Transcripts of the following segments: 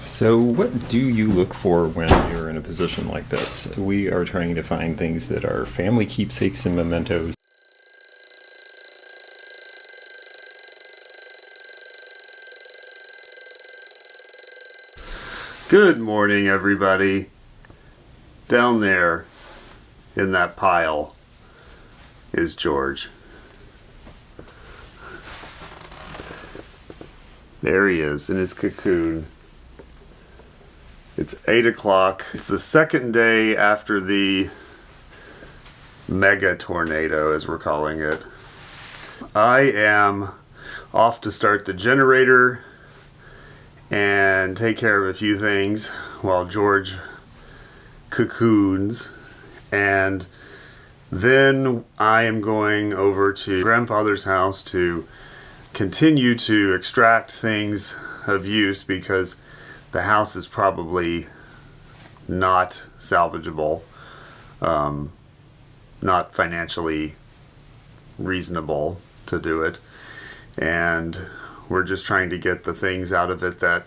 So what do you look for when you're in a position like this? We are trying to find things that are family keepsakes and mementos. Good morning, everybody. Down there in that pile is George. There he is in his cocoon. It's 8 o'clock. It's the second day after the mega tornado, as we're calling it. I am off to start the generator and take care of a few things while George cocoons. And then I am going over to grandfather's house to continue to extract things of use because the house is probably not salvageable, not financially reasonable to do it, and we're just trying to get the things out of it that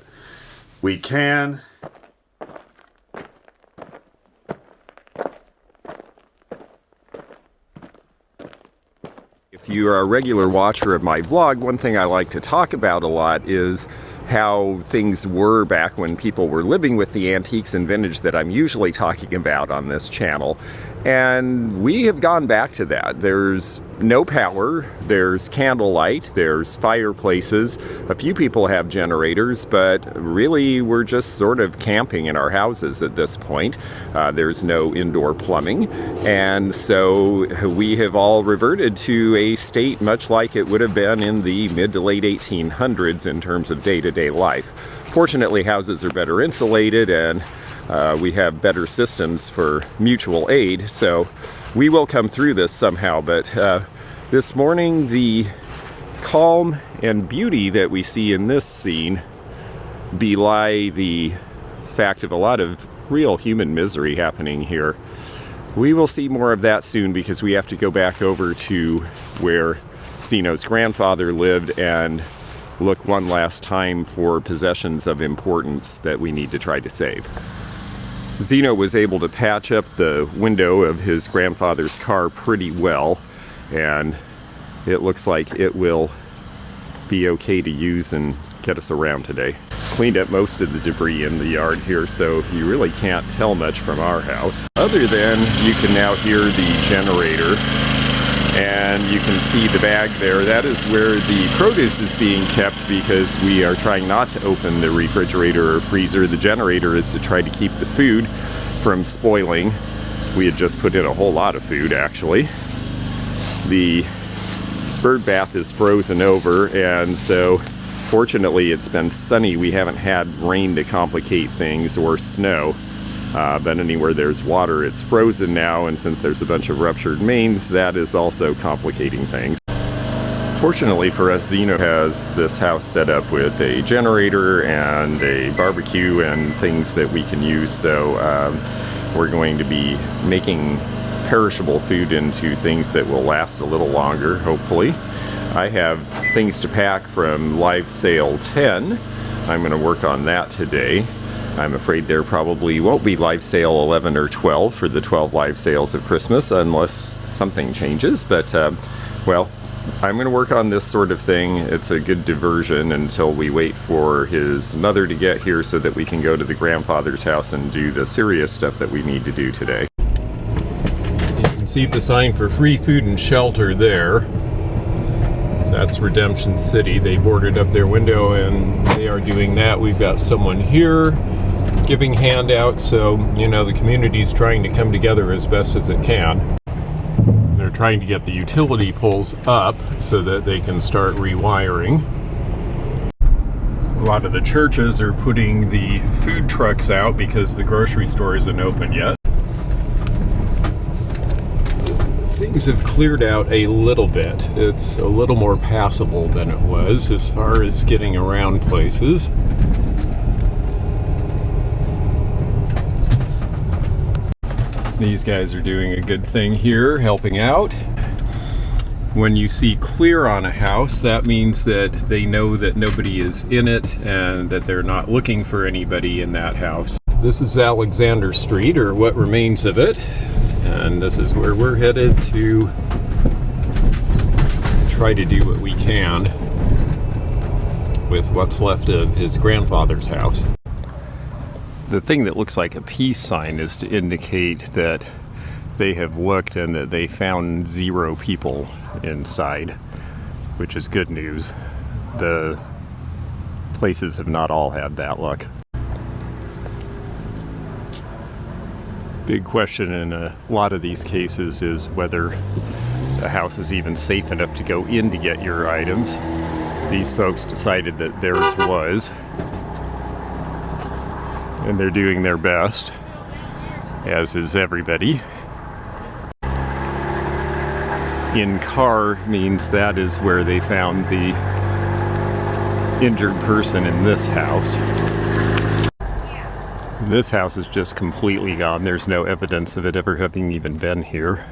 we can. If you are a regular watcher of my vlog, one thing I like to talk about a lot is how things were back when people were living with the antiques and vintage that I'm usually talking about on this channel. And we have gone back to that. There's no power, there's candlelight, there's fireplaces. A few people have generators, but really we're just sort of camping in our houses at this point. There's no indoor plumbing. And so we have all reverted to a state much like it would have been in the mid to late 1800s in terms of day-to-day life. Fortunately, houses are better insulated and we have better systems for mutual aid, so we will come through this somehow. But this morning, the calm and beauty that we see in this scene belie the fact of a lot of real human misery happening here. We will see more of that soon because we have to go back over to where Zeno's grandfather lived and look one last time for possessions of importance that we need to try to save. Zeno was able to patch up the window of his grandfather's car pretty well, and it looks like it will be okay to use and get us around today. Cleaned up most of the debris in the yard here, so you really can't tell much from our house. Other than you can now hear the generator, and you can see the bag there. That is where the produce is being kept because we are trying not to open the refrigerator or freezer. The generator is to try to keep the food from spoiling. We had just put in a whole lot of food, actually. The bird bath is frozen over, and so fortunately it's been sunny. We haven't had rain to complicate things or snow. But anywhere there's water, it's frozen now, and since there's a bunch of ruptured mains, that is also complicating things. Fortunately for us, Zeno has this house set up with a generator and a barbecue and things that we can use, so we're going to be making perishable food into things that will last a little longer, hopefully. I have things to pack from Live Sale 10. I'm going to work on that today. I'm afraid there probably won't be Live Sale 11 or 12 for the 12 live sales of Christmas unless something changes, but well, I'm going to work on this sort of thing. It's a good diversion until we wait for his mother to get here so that we can go to the grandfather's house and do the serious stuff that we need to do today. You can see the sign for free food and shelter there. That's Redemption City. They boarded up their window and they are doing that. We've got someone here giving handouts, so you know the community's trying to come together as best as it can. They're trying to get the utility poles up so that they can start rewiring. A lot of the churches are putting the food trucks out because the grocery store isn't open yet. Things have cleared out a little bit. It's a little more passable than it was as far as getting around places. These guys are doing a good thing here, helping out. When you see clear on a house, that means that they know that nobody is in it and that they're not looking for anybody in that house. This is Alexander Street, or what remains of it, and this is where we're headed to try to do what we can with what's left of his grandfather's house. The thing that looks like a peace sign is to indicate that they have looked and that they found 0 people inside, which is good news. The places have not all had that luck. Big question in a lot of these cases is whether a house is even safe enough to go in to get your items. These folks decided that theirs was, and they're doing their best, as is everybody. In car means that is where they found the injured person in this house. This house is just completely gone. There's no evidence of it ever having even been here.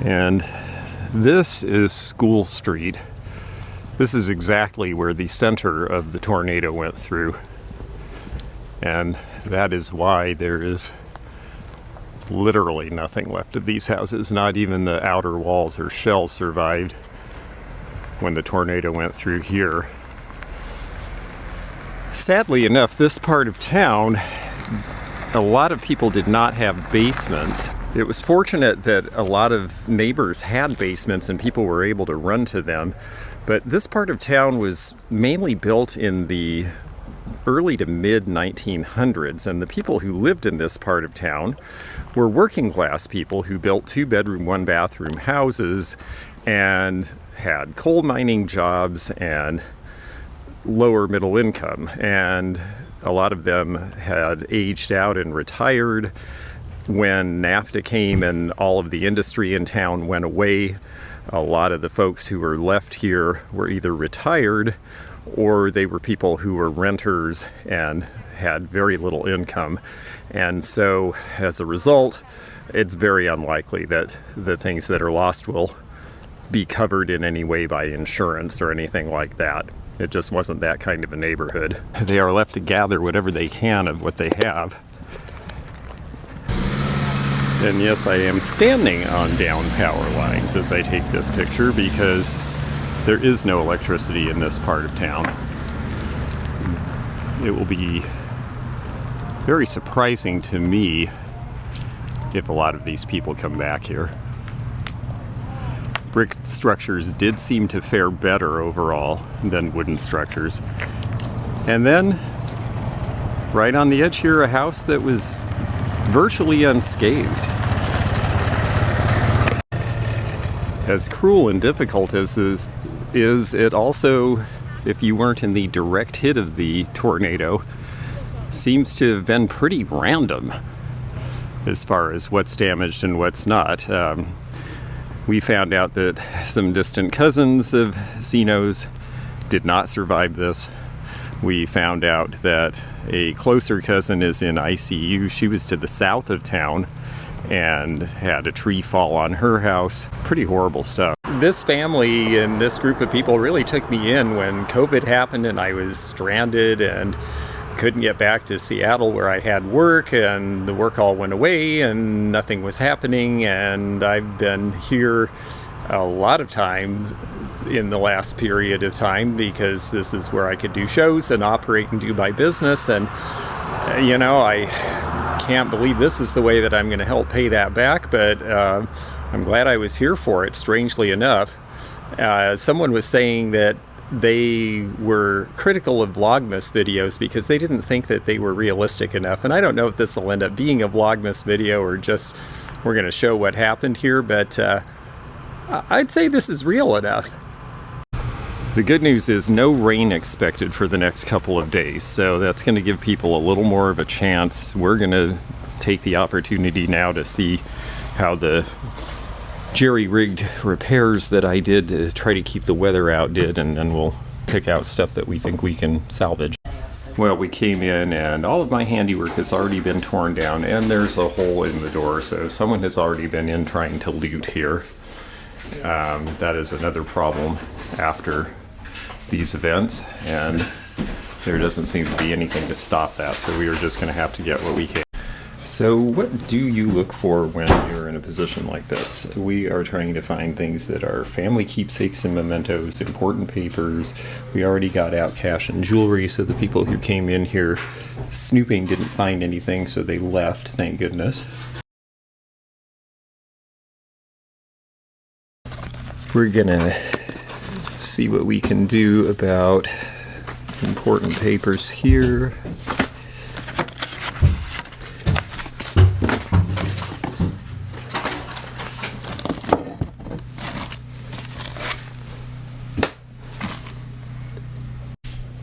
And this is School Street. This is exactly where the center of the tornado went through. And that is why there is literally nothing left of these houses. Not even the outer walls or shells survived when the tornado went through here. Sadly enough, this part of town, a lot of people did not have basements. It was fortunate that a lot of neighbors had basements and people were able to run to them. But this part of town was mainly built in the early to mid 1900s, and the people who lived in this part of town were working class people who built 2-bedroom, 1-bathroom houses and had coal mining jobs and lower middle income. And a lot of them had aged out and retired. When NAFTA came and all of the industry in town went away, a lot of the folks who were left here were either retired or they were people who were renters and had very little income. And so as a result, it's very unlikely that the things that are lost will be covered in any way by insurance or anything like that. It just wasn't that kind of a neighborhood. They are left to gather whatever they can of what they have. And yes, I am standing on down power lines as I take this picture because there is no electricity in this part of town. It will be very surprising to me if a lot of these people come back here. Brick structures did seem to fare better overall than wooden structures. And then, right on the edge here, a house that was virtually unscathed. As cruel and difficult as this is, it also, if you weren't in the direct hit of the tornado, seems to have been pretty random as far as what's damaged and what's not. We found out that some distant cousins of Zeno's did not survive this. We found out that a closer cousin is in ICU. She was to the south of town and had a tree fall on her house. Pretty horrible stuff. This family and this group of people really took me in when COVID happened and I was stranded and couldn't get back to Seattle where I had work, and the work all went away and nothing was happening. And I've been here a lot of time in the last period of time because this is where I could do shows and operate and do my business. And you know, I can't believe this is the way that I'm going to help pay that back, but I'm glad I was here for it, strangely enough. Someone was saying that they were critical of Vlogmas videos because they didn't think that they were realistic enough. And I don't know if this will end up being a Vlogmas video or just we're going to show what happened here, but I'd say this is real enough. The good news is no rain expected for the next couple of days, so that's going to give people a little more of a chance. We're going to take the opportunity now to see how the jerry-rigged repairs that I did to try to keep the weather out did, and then we'll pick out stuff that we think we can salvage. Well, we came in and all of my handiwork has already been torn down and there's a hole in the door, so someone has already been in trying to loot here. That is another problem after these events, and there doesn't seem to be anything to stop that, so we are just going to have to get what we can. So what do you look for when you're in a position like this? We are trying to find things that are family keepsakes and mementos, important papers. We already got out cash and jewelry, so the people who came in here snooping didn't find anything, so they left, thank goodness. We're gonna see what we can do about important papers here.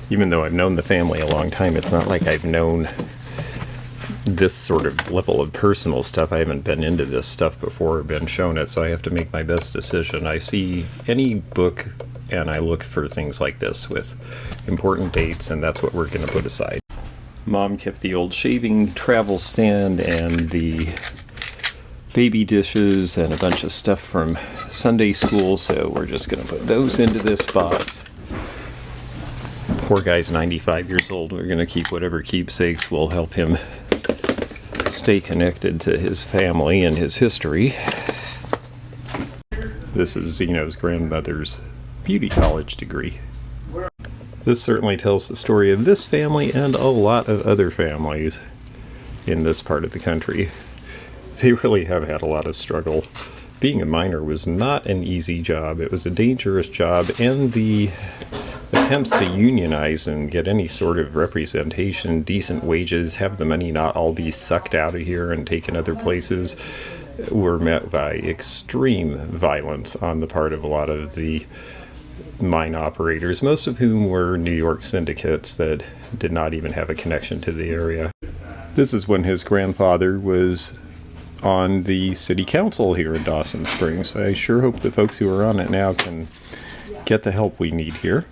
Even though I've known the family a long time, it's not like I've known this sort of level of personal stuff. I haven't been into this stuff before or been shown it, so I have to make my best decision. I see any book and I look for things like this with important dates, and that's what we're going to put aside. Mom kept the old shaving travel stand and the baby dishes and a bunch of stuff from Sunday school, so we're just going to put those into this box. Poor guy's 95 years old. We're going to keep whatever keepsakes will help him stay connected to his family and his history. This is Zeno's grandmother's beauty college degree. This certainly tells the story of this family and a lot of other families in this part of the country. They really have had a lot of struggle. Being a miner was not an easy job. It was a dangerous job, and the attempts to unionize and get any sort of representation, decent wages, have the money not all be sucked out of here and taken other places, were met by extreme violence on the part of a lot of the mine operators, most of whom were New York syndicates that did not even have a connection to the area. This is when his grandfather was on the city council here in Dawson Springs. I sure hope the folks who are on it now can get the help we need here.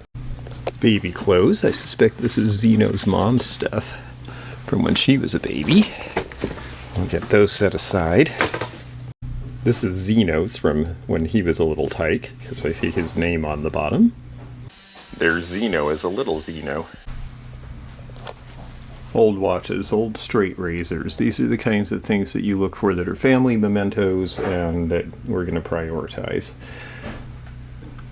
Baby clothes. I suspect this is Zeno's mom's stuff from when she was a baby. We'll get those set aside. This is Zeno's from when he was a little tyke, because I see his name on the bottom. There's Zeno as a little Zeno. Old watches, old straight razors. These are the kinds of things that you look for that are family mementos and that we're going to prioritize.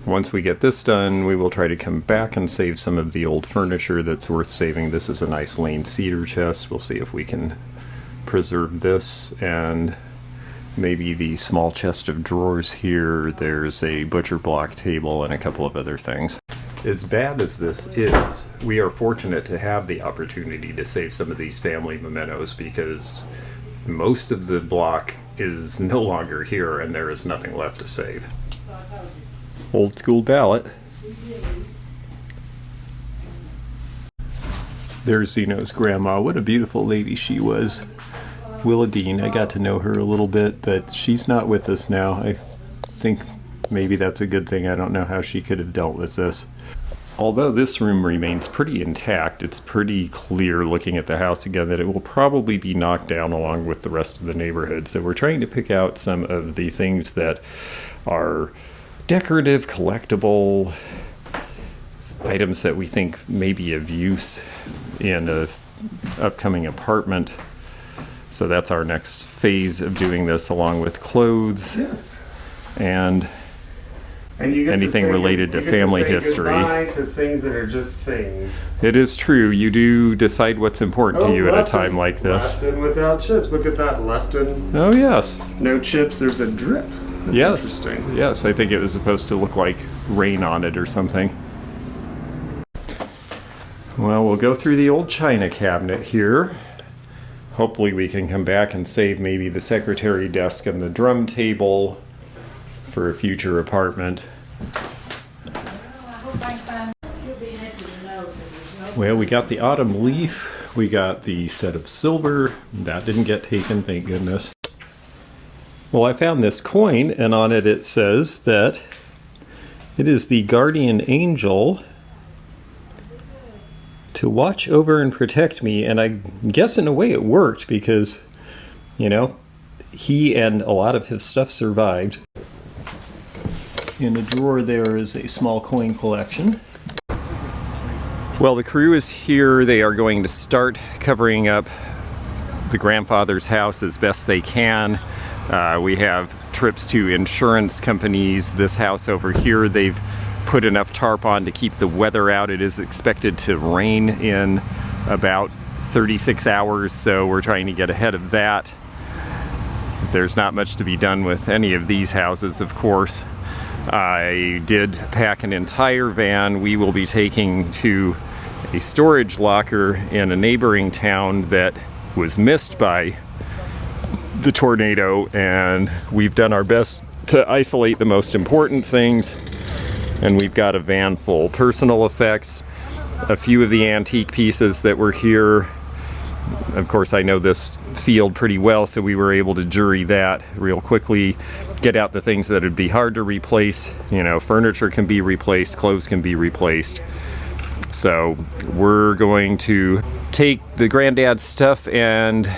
Once we get this done, we will try to come back and save some of the old furniture that's worth saving. This is a nice Lane cedar chest. We'll see if we can preserve this, and maybe the small chest of drawers here. There's a butcher block table and a couple of other things. As bad as this is, we are fortunate to have the opportunity to save some of these family mementos, because most of the block is no longer here and there is nothing left to save. Old school ballot. There's Zeno's grandma. What a beautiful lady she was. Willadine, I got to know her a little bit, but she's not with us now. I think maybe that's a good thing. I don't know how she could have dealt with this. Although this room remains pretty intact, it's pretty clear looking at the house again that it will probably be knocked down along with the rest of the neighborhood. So we're trying to pick out some of the things that are decorative, collectible items that we think may be of use in an upcoming apartment. So that's our next phase of doing this, along with clothes. Yes. And you get anything related to family history. Goodbye to things that are just things. It is true. You do decide what's important to you at a time like this. Left in without chips. Look at that. Left in. Oh, yes. No chips. There's a drip. That's yes. Interesting. Yes, I think it was supposed to look like rain on it or something. Well, we'll go through the old china cabinet here. Hopefully we can come back and save maybe the secretary desk and the drum table for a future apartment. Well, we got the autumn leaf. We got the set of silver. That didn't get taken, thank goodness. Well, I found this coin, and on it it says that it is the guardian angel to watch over and protect me, and I guess in a way it worked because, you know, he and a lot of his stuff survived. In the drawer there is a small coin collection. Well, the crew is here. They are going to start covering up the grandfather's house as best they can. We have trips to insurance companies. This house over here, they've put enough tarp on to keep the weather out. It is expected to rain in about 36 hours, so we're trying to get ahead of that. There's not much to be done with any of these houses, of course. I did pack an entire van. We will be taking to a storage locker in a neighboring town that was missed by the tornado, and we've done our best to isolate the most important things, and we've got a van full. Personal effects, a few of the antique pieces that were here. Of course, I know this field pretty well, so we were able to jury that real quickly, get out the things that would be hard to replace. You know, furniture can be replaced, clothes can be replaced. So we're going to take the granddad's stuff and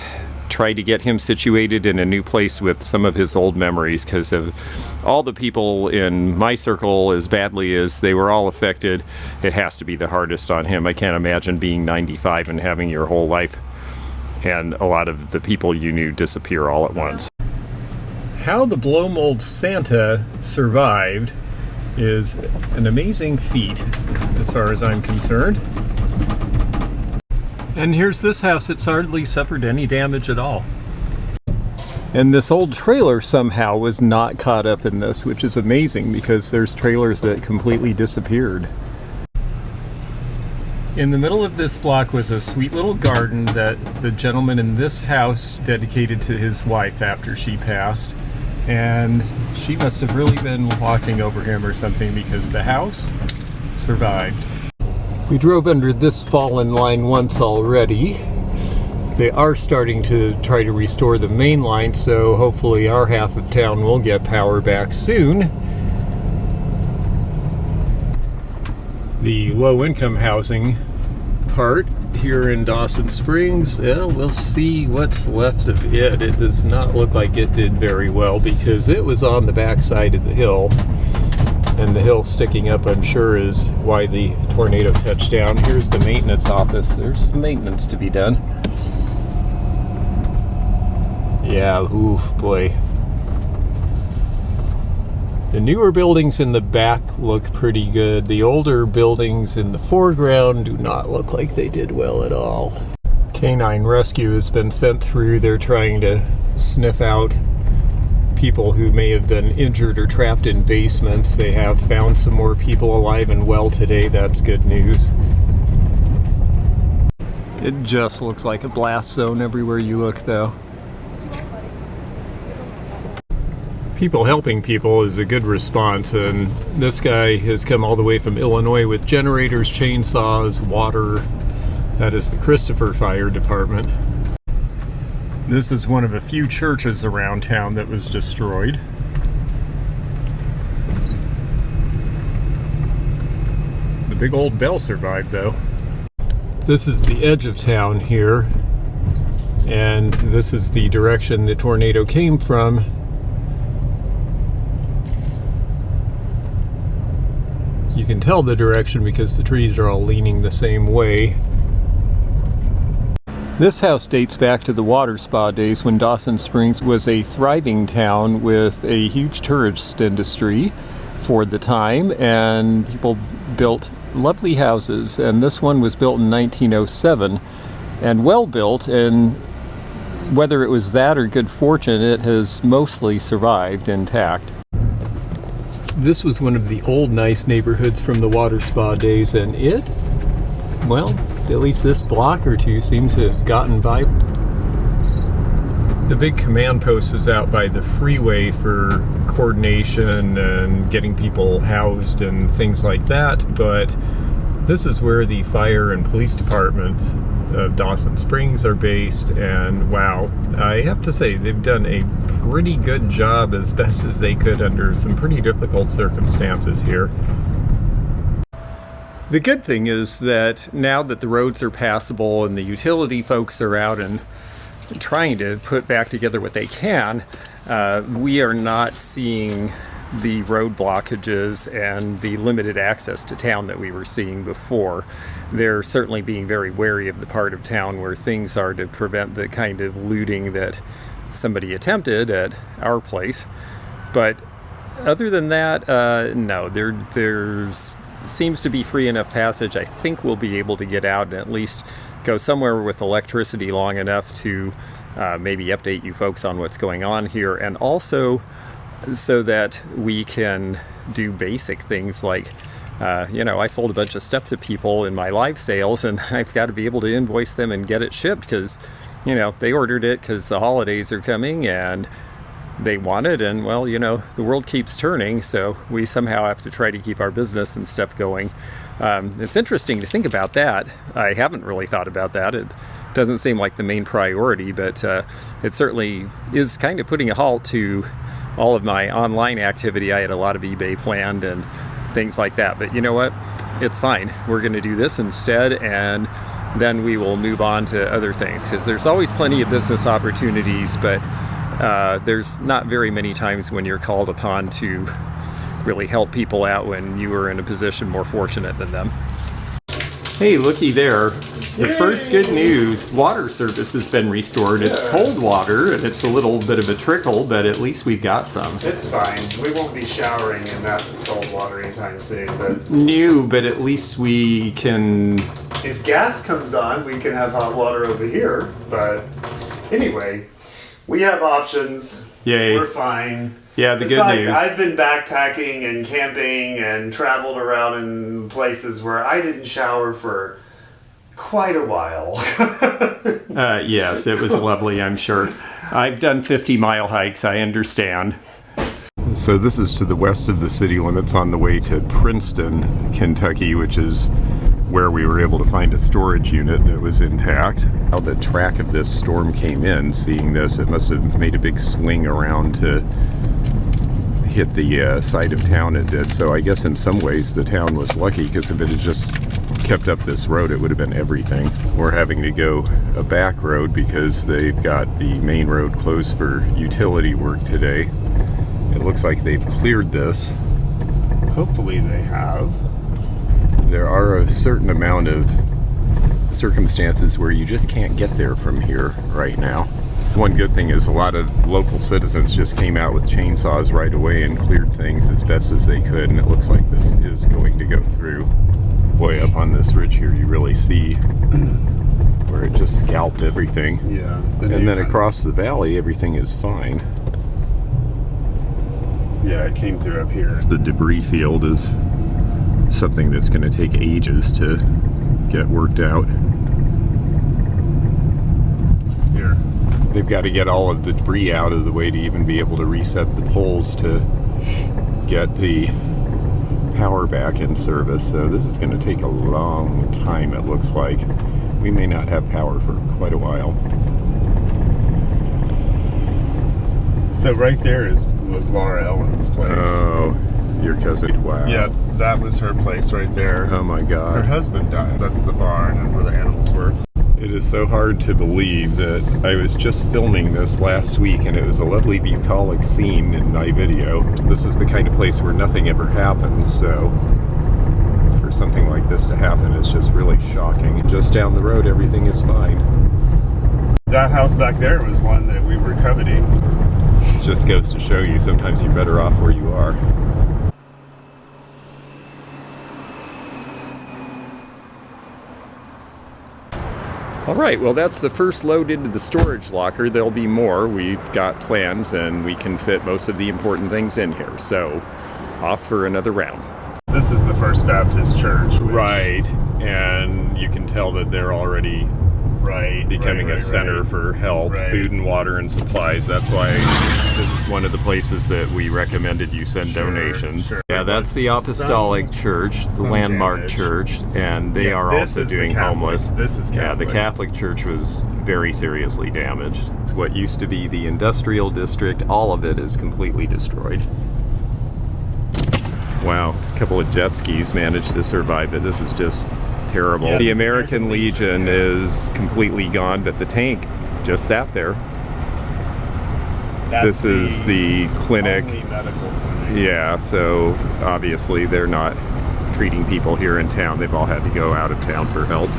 try to get him situated in a new place with some of his old memories, because of all the people in my circle, as badly as they were all affected, it has to be the hardest on him. I can't imagine being 95 and having your whole life and a lot of the people you knew disappear all at once. How the blow mold Santa survived is an amazing feat as far as I'm concerned. And here's this house that's hardly suffered any damage at all. And this old trailer somehow was not caught up in this, which is amazing because there's trailers that completely disappeared. In the middle of this block was a sweet little garden that the gentleman in this house dedicated to his wife after she passed. And she must have really been watching over him or something, because the house survived. We drove under this fallen line once already. They are starting to try to restore the main line, so hopefully our half of town will get power back soon. The low-income housing part here in Dawson Springs, well, we'll see what's left of it. It does not look like it did very well because it was on the back side of the hill, and the hill sticking up, I'm sure, is why the tornado touched down. Here's the maintenance office. There's some maintenance to be done. Yeah, oof, boy. The newer buildings in the back look pretty good. The older buildings in the foreground do not look like they did well at all. Canine rescue has been sent through. They're trying to sniff out people who may have been injured or trapped in basements. They have found some more people alive and well today. That's good news. It just looks like a blast zone everywhere you look, though. People helping people is a good response, and this guy has come all the way from Illinois with generators, chainsaws, water. That is the Christopher Fire Department. This is one of a few churches around town that was destroyed. The big old bell survived, though. This is the edge of town here, and this is the direction the tornado came from. You can tell the direction because the trees are all leaning the same way. This house dates back to the water spa days when Dawson Springs was a thriving town with a huge tourist industry for the time, and people built lovely houses. And this one was built in 1907 and well built, and whether it was that or good fortune, it has mostly survived intact. This was one of the old nice neighborhoods from the water spa days, and it, well, at least this block or two seem to have gotten by. The big command post is out by the freeway for coordination and getting people housed and things like that, but this is where the fire and police departments of Dawson Springs are based, and wow, I have to say they've done a pretty good job as best as they could under some pretty difficult circumstances here. The good thing is that now that the roads are passable and the utility folks are out and trying to put back together what they can, we are not seeing the road blockages and the limited access to town that we were seeing before. They're certainly being very wary of the part of town where things are to prevent the kind of looting that somebody attempted at our place. But other than that, no, there's seems to be free enough passage. I think we'll be able to get out and at least go somewhere with electricity long enough to maybe update you folks on what's going on here, and also so that we can do basic things like, I sold a bunch of stuff to people in my live sales, and I've got to be able to invoice them and get it shipped because, they ordered it because the holidays are coming and they want it, and well, the world keeps turning, so we somehow have to try to keep our business and stuff going. It's interesting to think about that. I haven't really thought about that. It doesn't seem like the main priority, but it certainly is kind of putting a halt to all of my online activity. I had a lot of eBay planned and things like that, but you know what? It's fine. We're going to do this instead, and then we will move on to other things, because there's always plenty of business opportunities, but there's not very many times when you're called upon to really help people out when you are in a position more fortunate than them. Hey, looky there. The first good news, water service has been restored. It's cold water, and it's a little bit of a trickle, but at least we've got some. It's fine. We won't be showering in that cold water anytime soon, but No, but at least we can... if gas comes on, we can have hot water over here. But anyway, we have options. Yay. We're fine. Yeah, the Besides, good news. I've been backpacking and camping and traveled around in places where I didn't shower for quite a while. Yes, it was lovely, I'm sure. I've done 50-mile hikes, I understand. So this is to the west of the city limits on the way to Princeton, Kentucky, which is where we were able to find a storage unit that was intact. How the track of this storm came in, seeing this, it must have made a big swing around to hit the side of town it did. So I guess in some ways the town was lucky, because if it had just kept up this road, it would have been everything. We're having to go a back road because they've got the main road closed for utility work today. It looks like they've cleared this. Hopefully they have. There are a certain amount of circumstances where you just can't get there from here right now. One good thing is a lot of local citizens just came out with chainsaws right away and cleared things as best as they could, and it looks like this is going to go through. Boy, up on this ridge here you really see where it just scalped everything. Yeah. And then across the valley everything is fine. Yeah, it came through up here. The debris field is something that's going to take ages to get worked out. Here. They've got to get all of the debris out of the way to even be able to reset the poles to get the power back in service. So this is going to take a long time, it looks like. We may not have power for quite a while. So right there was Laura Ellen's place. Oh, your cousin. Wow. Yeah, that was her place right there. Oh my Her God. husband died. That's the barn and where the animals were. It is so hard to believe that I was just filming this last week and it was a lovely bucolic scene in my video. This is the kind of place where nothing ever happens, so for something like this to happen is just really shocking. Just down the road, everything is fine. That house back there was one that we were coveting. It just goes to show you sometimes you're better off where you are. All right, well, that's the first load into the storage locker. There'll be more. We've got plans and we can fit most of the important things in here. So off for another round. This is the First Baptist Church. Right, and you can tell that they're already becoming a center for help, food and water and supplies. That's why this is one of the places that we recommended you send donations. Sure. Yeah, that's the Apostolic Church, the landmark damage. church, and they are this also is the doing Catholic. homeless. This is Yeah, the Catholic. Catholic Church was very seriously damaged. It's what used to be the industrial district. All of it is completely destroyed. Wow, a couple of jet skis managed to survive it. This is just terrible. Yeah, the American Legion is completely gone, but the tank just sat there. That's This is the clinic. only medical clinic. Yeah, so obviously they're not treating people here in town. They've all had to go out of town for help.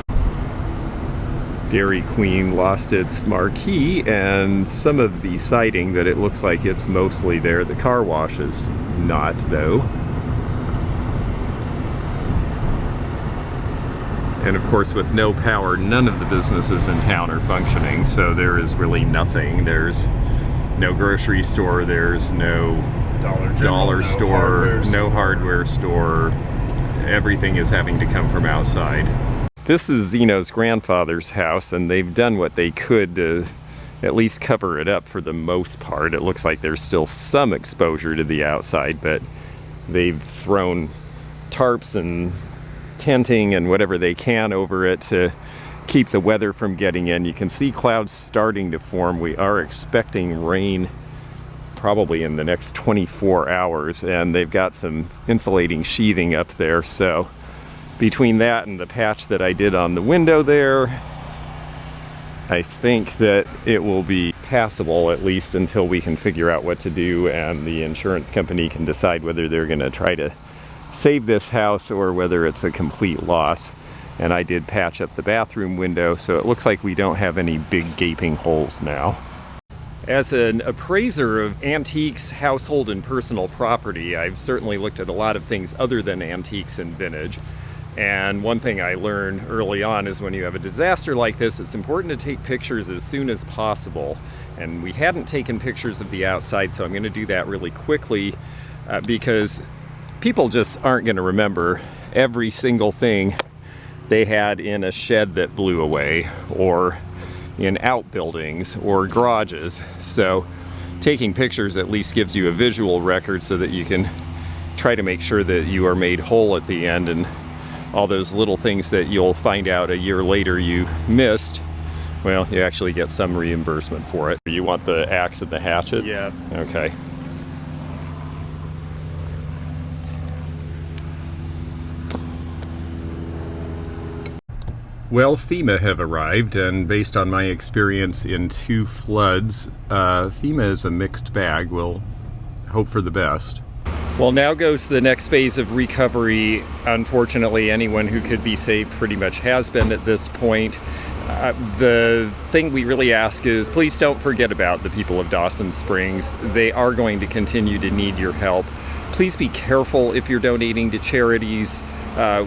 Dairy Queen lost its marquee and some of the siding, but it looks like it's mostly there. The car wash is not, though. And of course, with no power, none of the businesses in town are functioning, so there is really nothing. There's no grocery store, there's no dollar store, no hardware store. Everything is having to come from outside. This is Zeno's grandfather's house, and they've done what they could to at least cover it up for the most part. It looks like there's still some exposure to the outside, but they've thrown tarps and tenting and whatever they can over it to keep the weather from getting in. You can see clouds starting to form. We are expecting rain probably in the next 24 hours, and they've got some insulating sheathing up there, so between that and the patch that I did on the window there, I think that it will be passable, at least until we can figure out what to do and the insurance company can decide whether they're going to try to save this house or whether it's a complete loss. And I did patch up the bathroom window, so it looks like we don't have any big gaping holes now. As an appraiser of antiques, household, and personal property, I've certainly looked at a lot of things other than antiques and vintage. And one thing I learned early on is when you have a disaster like this, it's important to take pictures as soon as possible. And we hadn't taken pictures of the outside, so I'm going to do that really quickly because people just aren't going to remember every single thing they had in a shed that blew away, or in outbuildings or garages. So taking pictures at least gives you a visual record so that you can try to make sure that you are made whole at the end, and all those little things that you'll find out a year later you missed, well, you actually get some reimbursement for it. You want the axe and the hatchet? Yeah. Okay. Well, FEMA have arrived, and based on my experience in 2 floods, FEMA is a mixed bag. We'll hope for the best. Well, now goes the next phase of recovery. Unfortunately, anyone who could be saved pretty much has been at this point. The thing we really ask is please don't forget about the people of Dawson Springs. They are going to continue to need your help. Please be careful if you're donating to charities.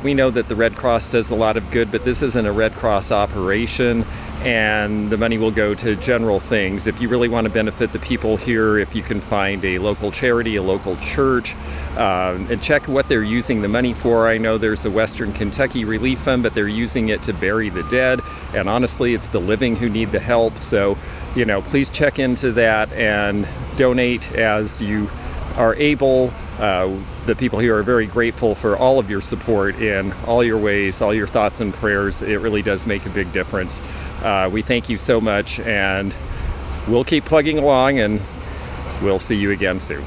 We know that the Red Cross does a lot of good, but this isn't a Red Cross operation, and the money will go to general things. If you really want to benefit the people here, if you can find a local charity, a local church, and check what they're using the money for. I know there's a Western Kentucky Relief Fund, but they're using it to bury the dead, and honestly, it's the living who need the help. So, please check into that and donate as you are able. The people here are very grateful for all of your support in all your ways, all your thoughts and prayers. It really does make a big difference. We thank you so much, and we'll keep plugging along, and we'll see you again soon.